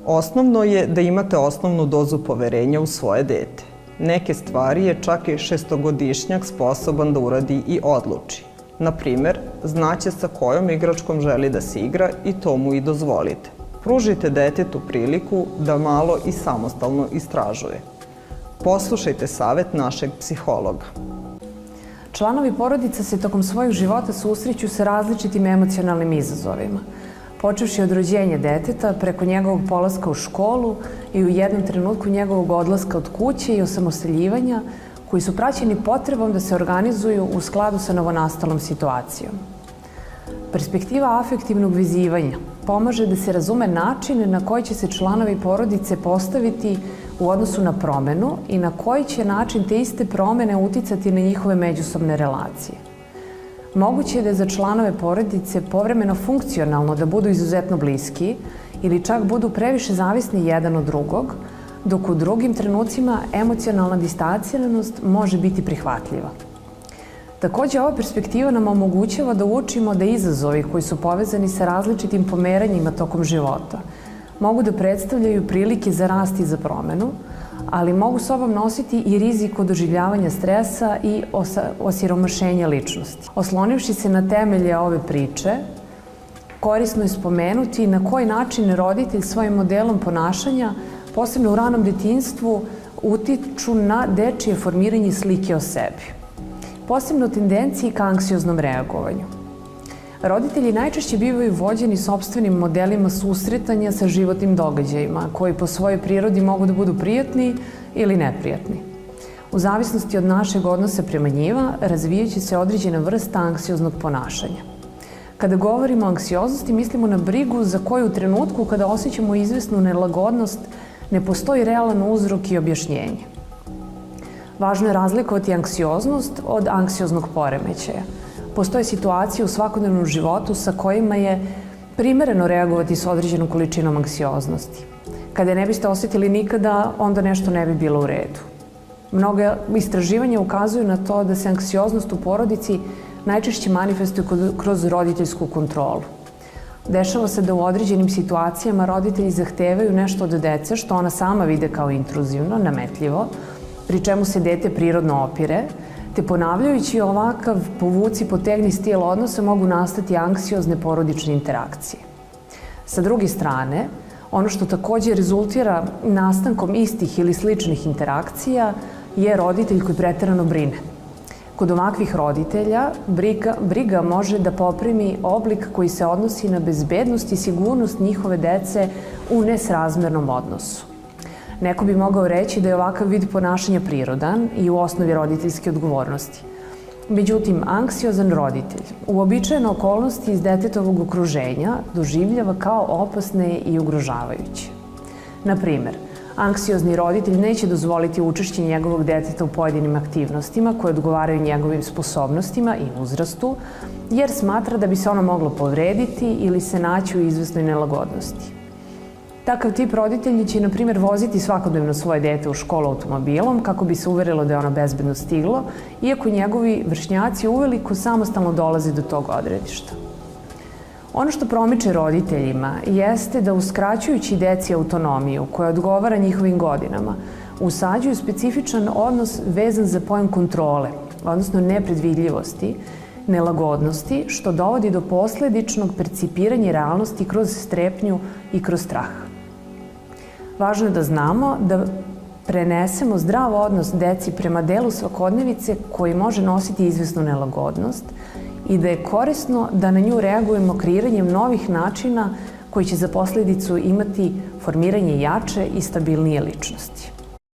Osnovno je da imate osnovnu dozu poverenja u svoje dete. Neke stvari je čak i šestogodišnjak sposoban da uradi i odluči. Na primer, znaće sa kojom igračkom želi da se igra i to mu i dozvolite. Pružite detetu priliku da malo i samostalno istražuje. Poslušajte savet našeg psihologa. Članovi porodica se tokom svojeg života susreću sa različitim emocionalnim izazovima, počevši od rođenja deteta, preko njegovog polaska u školu i u jednom trenutku njegovog odlaska od kuće i osamostaljivanja, koji su praćeni potrebom da se organizuju u skladu sa novonastalom situacijom. Perspektiva afektivnog vezivanja pomaže da se razume način na koji će se članovi porodice postaviti u odnosu na promenu i na koji će način te iste promene uticati na njihove međusobne relacije. Moguće je da je za članove porodice povremeno funkcionalno da budu izuzetno bliski ili čak budu previše zavisni jedan od drugog, dok u drugim trenucima emocionalna distanciranost može biti prihvatljiva. Takođe, ova perspektiva nam omogućava da učimo da izazovi koji su povezani sa različitim pomeranjima tokom života mogu da predstavljaju prilike za rast i za promenu, ali mogu sobom nositi i rizik od doživljavanja stresa i osiromašenja ličnosti. Oslonivši se na temelje ove priče, korisno je spomenuti na koji način roditelj svojim modelom ponašanja, posebno u ranom detinjstvu, utiču na dečije formiranje slike o sebi. Posebno tendenciji ka anksioznom reagovanju. Roditelji najčešće bivaju vođeni sopstvenim modelima susretanja sa životnim događajima, koji po svojoj prirodi mogu da budu prijatni ili neprijatni. U zavisnosti od našeg odnosa prema njima, razvijaće se određena vrsta anksioznog ponašanja. Kada govorimo o anksioznosti, mislimo na brigu za koju u trenutku kada osjećamo izvesnu nelagodnost ne postoji realan uzrok i objašnjenje. Važno je razlikovati anksioznost od anksioznog poremećaja. Postoje situacije u svakodnevnom životu sa kojima je primereno reagovati s određenom količinom anksioznosti. Kada je ne biste osjetili nikada, onda nešto ne bi bilo u redu. Mnoga istraživanja ukazuju na to da se anksioznost u porodici najčešće manifestuje kroz roditeljsku kontrolu. Dešava se da u određenim situacijama roditelji zahtevaju nešto od dece što ona sama vide kao intruzivno, nametljivo, pri čemu se dete prirodno opire, te ponavljajući ovakav povuci potegni stil odnosa mogu nastati anksiozne porodične interakcije. Sa druge strane, ono što takođe rezultira nastankom istih ili sličnih interakcija je roditelj koji preterano brine. Kod ovakvih roditelja briga može da poprimi oblik koji se odnosi na bezbednost i sigurnost njihove dece u nesrazmernom odnosu. Neko bi mogao reći da je ovakav vid ponašanja prirodan i u osnovi roditeljske odgovornosti. Međutim, anksiozan roditelj uobičajene okolnosti iz detetovog okruženja doživljava kao opasne i ugrožavajuće. Na primer, anksiozni roditelj neće dozvoliti učešće njegovog deteta u pojedinim aktivnostima koje odgovaraju njegovim sposobnostima i uzrastu, jer smatra da bi se ono moglo povrediti ili se naći u izvesnoj nelagodnosti. Takav tip roditelji će, na primjer, voziti svakodnevno svoje dete u školu automobilom kako bi se uverilo da je ono bezbedno stiglo, iako njegovi vršnjaci uveliko samostalno dolaze do tog odredišta. Ono što promiče roditeljima jeste da, uskraćujući deci autonomiju koja odgovara njihovim godinama, usađuju specifičan odnos vezan za pojam kontrole, odnosno nepredvidljivosti, nelagodnosti, što dovodi do posledičnog percipiranja realnosti kroz strepnju i kroz strah. Važno je da znamo da prenesemo zdrav odnos deci prema delu svakodnevice koji može nositi izvesnu nelagodnost i da je korisno da na nju reagujemo kreiranjem novih načina koji će za posledicu imati formiranje jače i stabilnije ličnosti.